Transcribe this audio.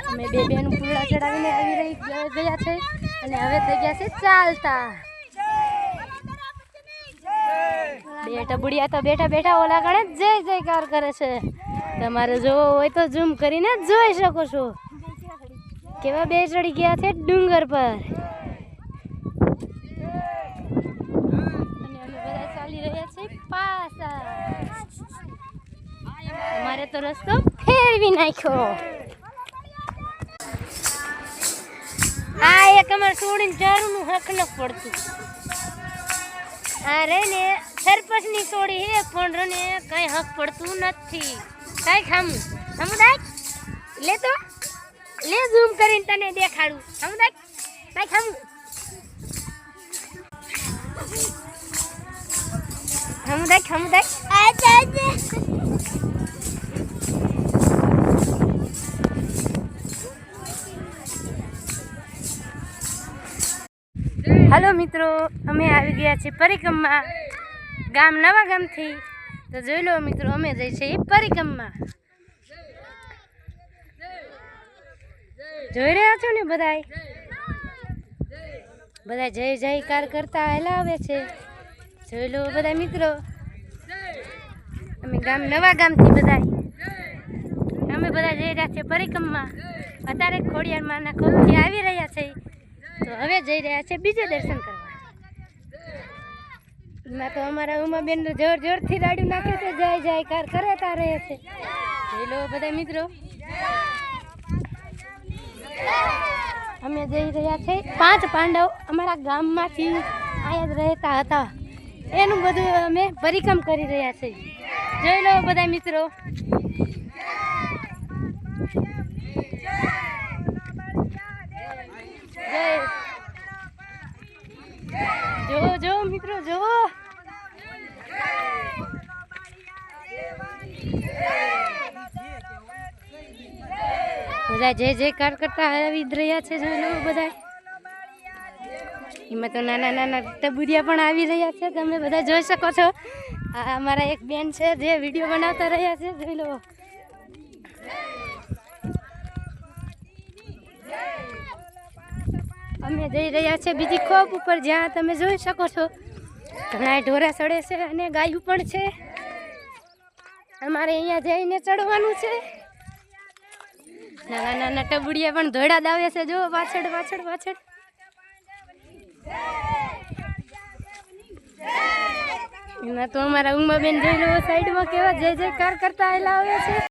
અમે બે બેનું ફૂલડા ચડાવીને આવી ગયા છે અને હવે થઈ ગયા છે ચાલતા. બે ટબુડિયા તો બેઠા બેઠા ઓલા ગણે જય જયકાર કરે છે. તમારે જોવો હોય તો ઝૂમ કરીને જોઈ શકો છો કેવા બે ચડી ગયા છે ડુંગર પર. અને અમે બધા ચાલી રહ્યા છીએ પાછા. અમારે તો રસ્તો ફેરવી નાખ્યો. આ એક અમારે છોડીને ચારનું હક ન પડતું. આ રે ને સરપંચની છોડી હે પણ રને કઈ હક પડતું નથી. કઈ ખામું સમુદાય લે તો લે ઝૂમ કરીને તને દેખાડું. સમુદાય કઈ ખામું સમુદાય સમુદાય હાલો મિત્રો, અમે આવી ગયા છીએ પરિક્રમા ગામ નવા ગામથી. તો જોઈ લો મિત્રો, અમે જઈ છીએ પરિક્રમા. જોઈ રહ્યા છો ને બધાય જય જયકાર કરતા હલાવે છે. જોઈ લો બધા મિત્રો, અમે ગામ નવા ગામથી અમે બધા જઈ રહ્યા છીએ પરિક્રમા. અત્યારે ખોડિયાર માના ખોલથી આવી રહ્યા છે તો હવે જઈ રહ્યા છે બીજે દર્શન કરવા. એમાં તો અમારા ઉમાબેન જોર જોરથી રાડ્યું નાખે છે, જય જયકાર કરતા રહે છે. જોઈ લો બધા મિત્રો, અમે જઈ રહ્યા છે 5 પાંડવ અમારા ગામમાંથી અહીંયા જ રહેતા હતા એનું બધું અમે પરિક્રમ કરી રહ્યા છીએ. જોઈ લો બધા મિત્રો. જો મિત્રો જો બધા જય જયકાર કરતા આવી રહ્યા છે. જોઈ લો બધા, એમાં તો નાના નાના ટબુરિયા પણ આવી રહ્યા છે. તમે બધા જોઈ શકો છો. આ અમારા એક બેન છે જે વિડીયો બનાવતા રહ્યા છે. જોઈ લો અમે જઈ રહ્યા છે બીજી ખોપ ઉપર, જ્યાં તમે જોઈ શકો છો ઘણા ઢોરા ચડે છે અને ગાયું પણ છે. અમારે અહીંયા જઈને ચડવાનું છે. નાના નાના ટબુડિયા પણ ધોળા દાવે છે. જો પાછળ પાછળ પાછળ. એમાં તો અમારા ઉમાબેન જોઈ લો સાઈડમાં કેવા જય જયકાર કરતા આવેલા છે.